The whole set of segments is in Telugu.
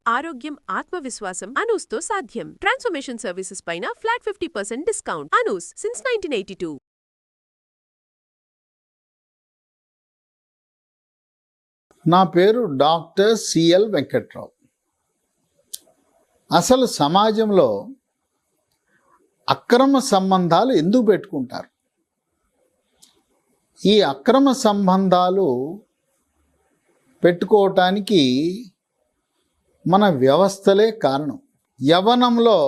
ఆరోగ్యం, ఆత్మవిశ్వాసం అనూస్తో సాధ్యం. ట్రాన్స్ఫర్మేషన్ సర్వీసెస్ పైన ఫ్లాట్ 50% డిస్కౌంట్. అనూస్ సిన్స్ 1982. నా పేరు డాక్టర్ సిఎల్ వెంకట్రావు. అసలు సమాజంలో అక్రమ సంబంధాలు ఎందుకు పెట్టుకుంటారు? ఈ అక్రమ సంబంధాలు పెట్టుకోవటానికి మన వ్యవస్థలే కారణం. యవ్వనంలో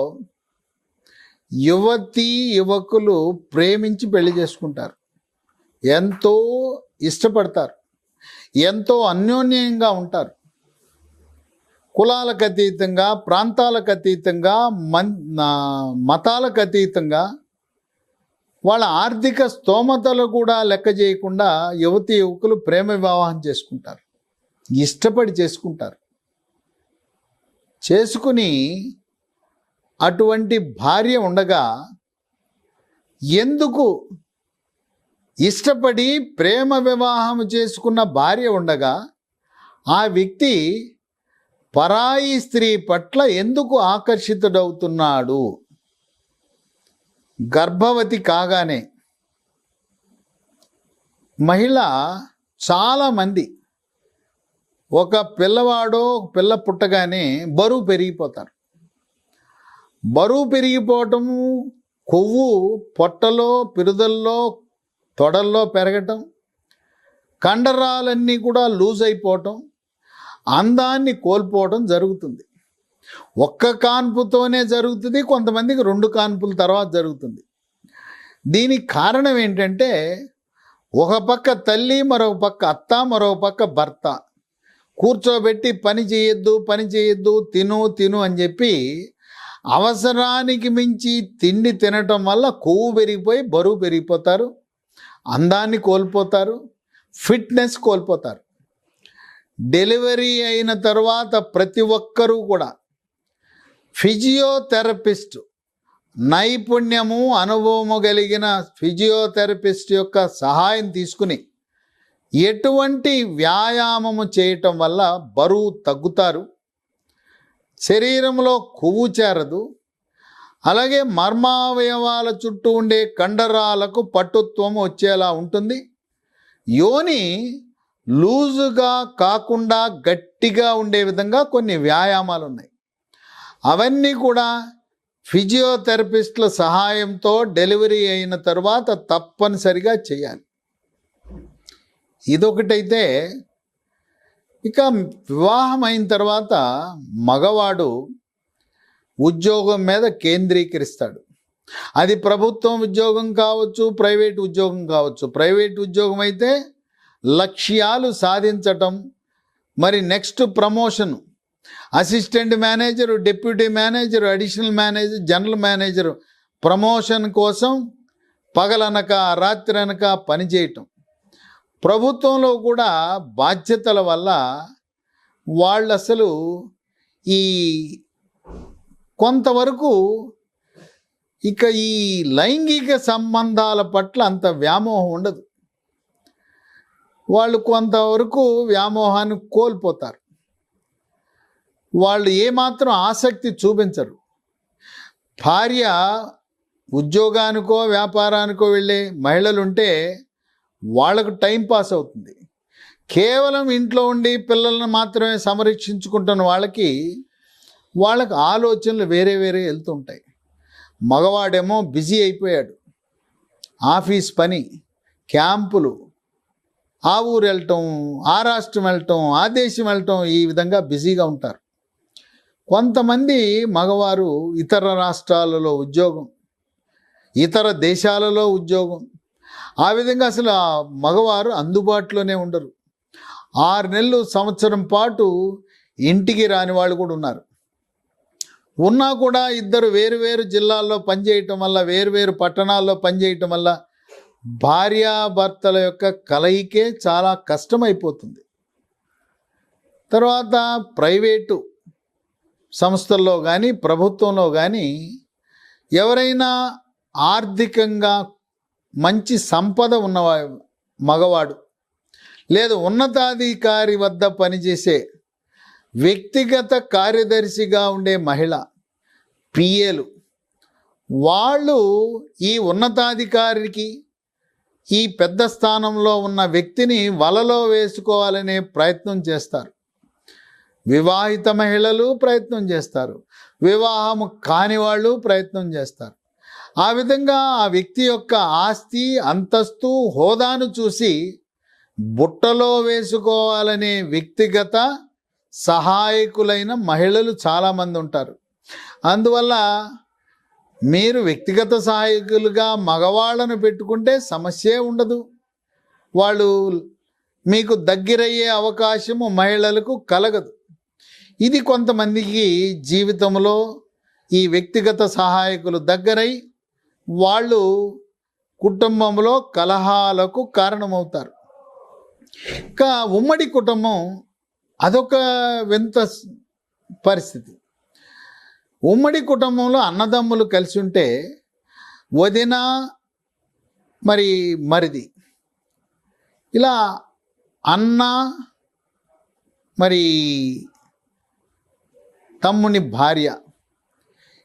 యువతీ యువకులు ప్రేమించి పెళ్లి చేసుకుంటారు, ఎంతో ఇష్టపడతారు, ఎంతో అన్యోన్యంగా ఉంటారు. కులాలకు అతీతంగా, ప్రాంతాలకు అతీతంగా, మతాలకు అతీతంగా, వాళ్ళ ఆర్థిక స్తోమతలు కూడా లెక్క చేయకుండా యువతీ యువకులు ప్రేమ వివాహం చేసుకుంటారు, ఇష్టపడి చేసుకుంటారు. చేసుకుని అటువంటి భార్య ఉండగా, ఎందుకు ఇష్టపడి ప్రేమ వివాహం చేసుకున్న భార్య ఉండగా ఆ వ్యక్తి పరాయి స్త్రీ పట్ల ఎందుకు ఆకర్షితుడవుతున్నాడు? గర్భవతి కాగానే మహిళ చాలామంది ఒక పిల్లవాడో పిల్ల పుట్టగానే బరువు పెరిగిపోతారు. బరువు పెరిగిపోవటము, కొవ్వు పొట్టలో, పిరుదల్లో, తొడల్లో పెరగటం, కండరాలన్నీ కూడా లూజ్ అయిపోవటం, అందాన్ని కోల్పోవటం జరుగుతుంది. ఒక్క కాన్పుతోనే జరుగుతుంది, కొంతమందికి 2 కాన్పుల తర్వాత జరుగుతుంది. దీనికి కారణం ఏంటంటే, ఒక పక్క తల్లి, మరొక పక్క అత్త, మరొక పక్క భర్త కూర్చోబెట్టి పని చేయొద్దు, తిను అని చెప్పి అవసరానికి మించి తిండి తినటం వల్ల కొవ్వు పెరిగిపోయి బరువు పెరిగిపోతారు, అందాన్ని కోల్పోతారు, ఫిట్నెస్ కోల్పోతారు. డెలివరీ అయిన తర్వాత ప్రతి ఒక్కరూ కూడా ఫిజియోథెరపిస్ట్, నైపుణ్యము, అనుభవము కలిగిన ఫిజియోథెరపిస్ట్ యొక్క సహాయం తీసుకుని ఎటువంటి వ్యాయామము చేయటం వల్ల బరువు తగ్గుతారు, శరీరంలో కొవ్వు చేరదు, అలాగే మర్మావయవాల చుట్టూ ఉండే కండరాలకు పట్టుత్వం వచ్చేలా ఉంటుంది. యోని లూజుగా కాకుండా గట్టిగా ఉండే విధంగా కొన్ని వ్యాయామాలు ఉన్నాయి. అవన్నీ కూడా ఫిజియోథెరపిస్టుల సహాయంతో డెలివరీ అయిన తర్వాత తప్పనిసరిగా చేయాలి. ఇదొకటైతే, ఇక వివాహం అయిన తర్వాత మగవాడు ఉద్యోగం మీద కేంద్రీకరిస్తాడు. అది ప్రభుత్వం ఉద్యోగం కావచ్చు, ప్రైవేట్ ఉద్యోగం కావచ్చు. ప్రైవేట్ ఉద్యోగం అయితే లక్ష్యాలు సాధించటం, మరి next promotion, assistant manager, deputy manager, additional manager, general manager promotion కోసం పగలనక రాత్రి అనక పనిచేయటం. ప్రభుత్వంలో కూడా బాధ్యతల వల్ల వాళ్ళు అసలు ఈ కొంతవరకు ఇక ఈ లైంగిక సంబంధాల పట్ల అంత వ్యామోహం ఉండదు. వాళ్ళు కొంతవరకు వ్యామోహాన్ని కోల్పోతారు. వాళ్ళు ఏమాత్రం ఆసక్తి చూపించరు. భార్య ఉద్యోగానికో వ్యాపారానికో వెళ్ళే మహిళలుంటే వాళ్ళకు టైం పాస్ అవుతుంది. కేవలం ఇంట్లో ఉండి పిల్లలను మాత్రమే సంరక్షించుకుంటున్న వాళ్ళకి ఆలోచనలు వేరే వెళ్తుంటాయి. మగవాడేమో బిజీ అయిపోయాడు, ఆఫీస్ పని, క్యాంపులు, ఆ ఊరు వెళ్ళటం, ఆ రాష్ట్రం వెళ్ళటం, ఆ దేశం వెళ్ళటం, ఈ విధంగా బిజీగా ఉంటారు. కొంతమంది మగవారు ఇతర రాష్ట్రాలలో ఉద్యోగం, ఇతర దేశాలలో ఉద్యోగం, ఆ విధంగా అసలు ఆ మగవారు అందుబాటులోనే ఉండరు. 6 నెలలు, సంవత్సరం పాటు ఇంటికి రాని వాళ్ళు కూడా ఉన్నారు. ఉన్నా కూడా ఇద్దరు వేరు జిల్లాల్లో పనిచేయటం వల్ల, వేరు పట్టణాల్లో పనిచేయటం వల్ల భార్యాభర్తల యొక్క కలయికే చాలా కష్టమైపోతుంది. తర్వాత ప్రైవేటు సంస్థల్లో కానీ ప్రభుత్వంలో కానీ ఎవరైనా ఆర్థికంగా మంచి సంపద ఉన్న మగవాడు, లేదు ఉన్నతాధికారి వద్ద పనిచేసే వ్యక్తిగత కార్యదర్శిగా ఉండే మహిళ, పిఏలు, వాళ్ళు ఈ ఉన్నతాధికారికి, ఈ పెద్ద స్థానంలో ఉన్న వ్యక్తిని వలలో వేసుకోవాలనే ప్రయత్నం చేస్తారు. వివాహిత మహిళలు ప్రయత్నం చేస్తారు, వివాహము కాని వాళ్ళు ప్రయత్నం చేస్తారు. ఆ విధంగా ఆ వ్యక్తి యొక్క ఆస్తి, అంతస్తు, హోదాను చూసి బుట్టలో వేసుకోవాలనే వ్యక్తిగత సహాయకులైన మహిళలు చాలామంది ఉంటారు. అందువల్ల మీరు వ్యక్తిగత సహాయకులుగా మగవాళ్ళను పెట్టుకుంటే సమస్యే ఉండదు. వాళ్ళు మీకు దగ్గరయ్యే అవకాశము మహిళలకు కలగదు. ఇది కొంతమందికి జీవితంలో ఈ వ్యక్తిగత సహాయకులు దగ్గరై వాళ్ళు కుటుంబంలో కలహాలకు కారణమవుతారు. ఇంకా ఉమ్మడి కుటుంబం అదొక వింత పరిస్థితి. ఉమ్మడి కుటుంబంలో అన్నదమ్ములు కలిసి ఉంటే వదిన మరి మరిది, ఇలా అన్న మరి తమ్ముని భార్య,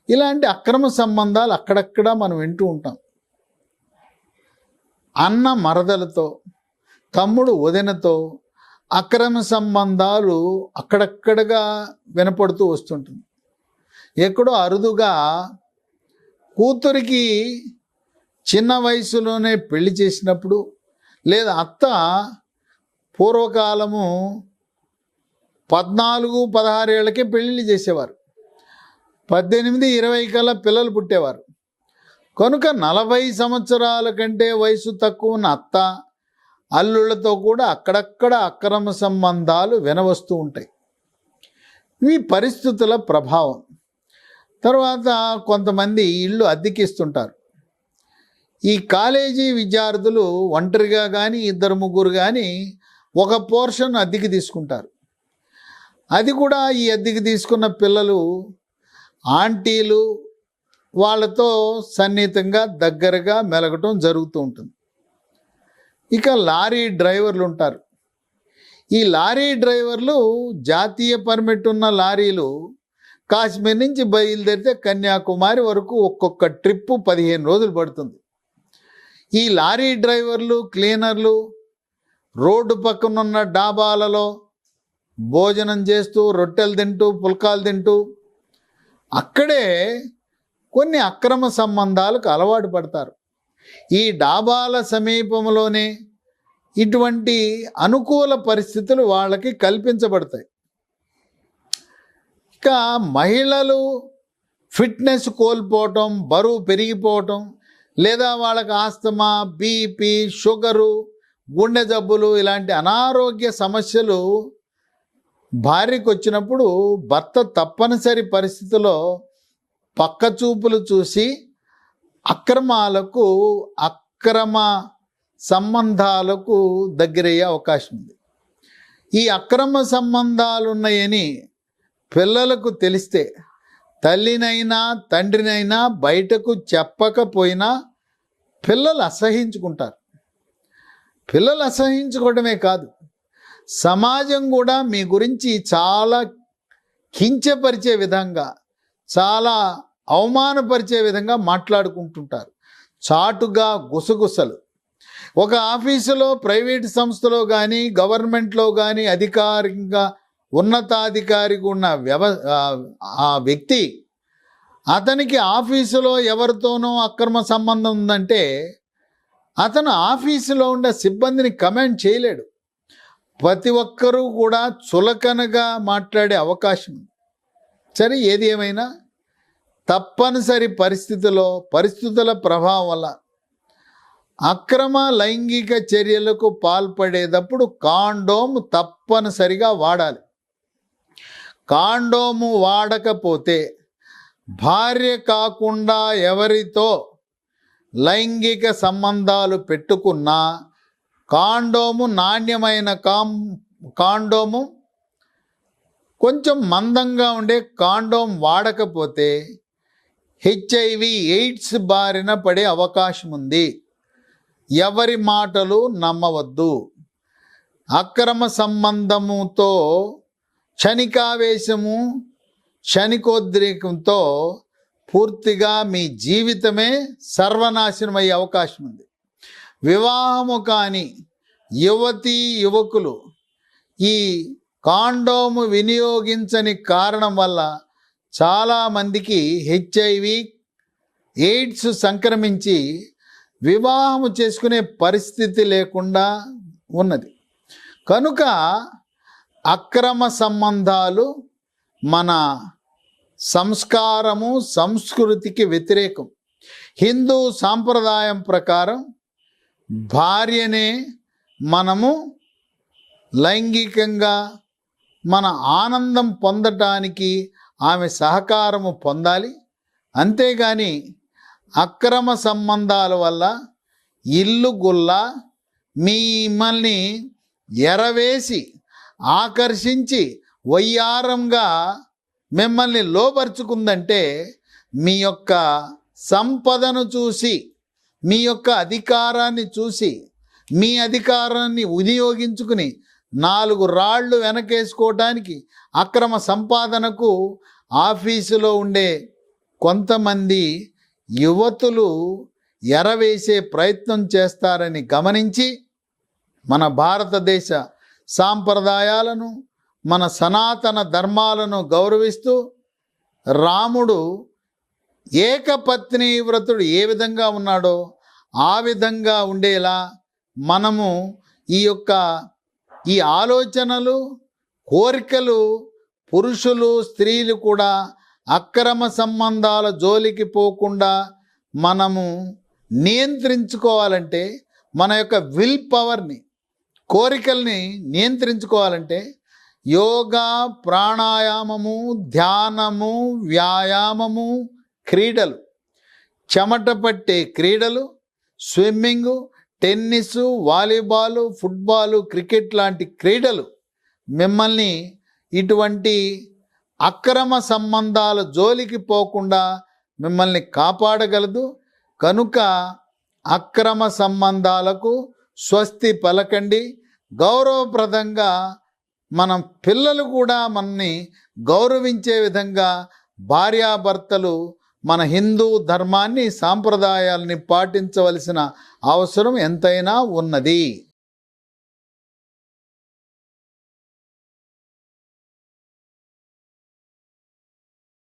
ఇలాంటి అక్రమ సంబంధాలు అక్కడక్కడ మనం వింటూ ఉంటాం. అన్న మరదలతో, తమ్ముడు వదినతో అక్రమ సంబంధాలు అక్కడక్కడగా వినపడుతూ వస్తుంటుంది. ఎక్కడో అరుదుగా కూతురికి చిన్న వయసులోనే పెళ్లి చేసినప్పుడు, లేదా అత్త పూర్వకాలము 14-16 ఏళ్ళకే పెళ్ళిళ్ళు చేసేవారు, 18-20 కల్లా పిల్లలు పుట్టేవారు. కనుక 40 సంవత్సరాల కంటే వయసు తక్కువ ఉన్న అత్త అల్లుళ్ళతో కూడా అక్కడక్కడ అక్రమ సంబంధాలు వినవస్తూ ఉంటాయి. ఇవి పరిస్థితుల ప్రభావం. తర్వాత కొంతమంది ఇళ్ళు అద్దెకిస్తుంటారు. ఈ కాలేజీ విద్యార్థులు ఒంటరిగా కానీ 2-3 కానీ ఒక పోర్షన్ అద్దెకి తీసుకుంటారు. అది కూడా ఈ అద్దెకి తీసుకున్న పిల్లలు ఆంటీలు వాళ్ళతో సన్నిహితంగా దగ్గరగా మెలగటం జరుగుతూ ఉంటుంది. ఇక లారీ డ్రైవర్లు ఉంటారు. ఈ లారీ డ్రైవర్లు జాతీయ పర్మిట్ ఉన్న లారీలు కాశ్మీర్ నుంచి బయలుదేరితే కన్యాకుమారి వరకు ఒక్కొక్క ట్రిప్పు 15 రోజులు పడుతుంది. ఈ లారీ డ్రైవర్లు, క్లీనర్లు రోడ్డు పక్కనున్న డాబాలలో భోజనం చేస్తూ, రొట్టెలు తింటూ, పుల్కాలు తింటూ అక్కడే కొన్ని అక్రమ సంబంధాలకు అలవాటు పడతారు. ఈ డాబాల సమీపంలోనే ఇటువంటి అనుకూల పరిస్థితులు వాళ్ళకి కల్పించబడతాయి. ఇక మహిళలు ఫిట్నెస్ కోల్పోవటం, బరువు పెరిగిపోవటం, లేదా వాళ్ళకి ఆస్తమా, బీపీ, షుగరు, గుండె జబ్బులు ఇలాంటి అనారోగ్య సమస్యలు భార్యకు వచ్చినప్పుడు భర్త తప్పనిసరి పరిస్థితిలో పక్క చూపులు చూసి అక్రమ సంబంధాలకు దగ్గరయ్యే అవకాశం ఉంది. ఈ అక్రమ సంబంధాలు ఉన్నాయని పిల్లలకు తెలిస్తే తల్లినైనా తండ్రినైనా బయటకు చెప్పకపోయినా పిల్లలు అసహించుకుంటారు. పిల్లలు అసహించుకోవడమే కాదు, సమాజం కూడా మీ గురించి చాలా కించపరిచే విధంగా, చాలా అవమానపరిచే విధంగా మాట్లాడుకుంటుంటారు. చాటుగా గుసగుసలు. ఒక ఆఫీసులో, ప్రైవేట్ సంస్థలో కానీ, గవర్నమెంట్లో కానీ అధికారికంగా ఉన్నతాధికారికి ఉన్న ఆ వ్యక్తి అతనికి ఆఫీసులో ఎవరితోనో అక్రమ సంబంధం ఉందంటే అతను ఆఫీసులో ఉండే సిబ్బందిని కమెంట్ చేయలేడు. ప్రతి ఒక్కరూ కూడా చులకనగా మాట్లాడే అవకాశం ఉంది. సరే, ఏది ఏమైనా తప్పనిసరి పరిస్థితుల ప్రభావం వల్ల అక్రమ లైంగిక చర్యలకు పాల్పడేటప్పుడు కాండోమ్ తప్పనిసరిగా వాడాలి. కాండోము వాడకపోతే భార్య కాకుండా ఎవరితో లైంగిక సంబంధాలు పెట్టుకున్నా కాండోము, నాణ్యమైన కాండోము, కొంచెం మందంగా ఉండే కాండోమ్ వాడకపోతే HIV, ఎయిడ్స్ బారిన పడే అవకాశం ఉంది. ఎవరి మాటలు నమ్మవద్దు. అక్రమ సంబంధముతో క్షణికావేశము, క్షణికోద్రేకంతో పూర్తిగా మీ జీవితమే సర్వనాశనమయ్యే అవకాశం ఉంది. వివాహము కాని యువతీ యువకులు ఈ కాండోము వినియోగించని కారణం వల్ల చాలామందికి హెచ్ఐవి ఎయిడ్స్ సంక్రమించి వివాహము చేసుకునే పరిస్థితి లేకుండా ఉన్నది. కనుక అక్రమ సంబంధాలు మన సంస్కారము, సంస్కృతికి వ్యతిరేకం. హిందూ సాంప్రదాయం ప్రకారం భార్యనే మనము లైంగికంగా మన ఆనందం పొందటానికి ఆమె సహకారము పొందాలి. అంతేగాని అక్రమ సంబంధాల వల్ల ఇల్లు గుల్ల మిమ్మల్ని ఎరవేసి ఆకర్షించి వయ్యారంగా మిమ్మల్ని లోపరుచుకుందంటే మీ యొక్క సంపదను చూసి, మీ యొక్క అధికారాన్ని చూసి, మీ అధికారాన్ని వినియోగించుకుని 4 రాళ్ళు వెనకేసుకోవడానికి, అక్రమ సంపాదనకు ఆఫీసులో ఉండే కొంతమంది యువతులు ఎరవేసే ప్రయత్నం చేస్తారని గమనించి మన భారతదేశ సాంప్రదాయాలను, మన సనాతన ధర్మాలను గౌరవిస్తూ రాముడు ఏకపత్ని వ్రతుడు ఏ విధంగా ఉన్నాడో ఆ విధంగా ఉండేలా మనము ఈ ఆలోచనలు, కోరికలు, పురుషులు స్త్రీలు కూడా అక్రమ సంబంధాల జోలికి పోకుండా మనము నియంత్రించుకోవాలంటే, మన యొక్క విల్ పవర్ని, కోరికల్ని నియంత్రించుకోవాలంటే యోగా, ప్రాణాయామము, ధ్యానము, వ్యాయామము, క్రీడలు, చెమట పట్టే క్రీడలు, swimming, tennis, volleyball, football, cricket లాంటి క్రీడలు మిమ్మల్ని ఇటువంటి అక్రమ సంబంధాల జోలికి పోకుండా మిమ్మల్ని కాపాడగలదు. కనుక అక్రమ సంబంధాలకు స్వస్తి పలకండి. గౌరవప్రదంగా మనం పిల్లలు కూడా మనని గౌరవించే విధంగా భార్యాభర్తలు మన హిందూ ధర్మాన్ని, సాంప్రదాయాల్ని పాటించవలసిన అవసరం ఎంతైనా ఉన్నది.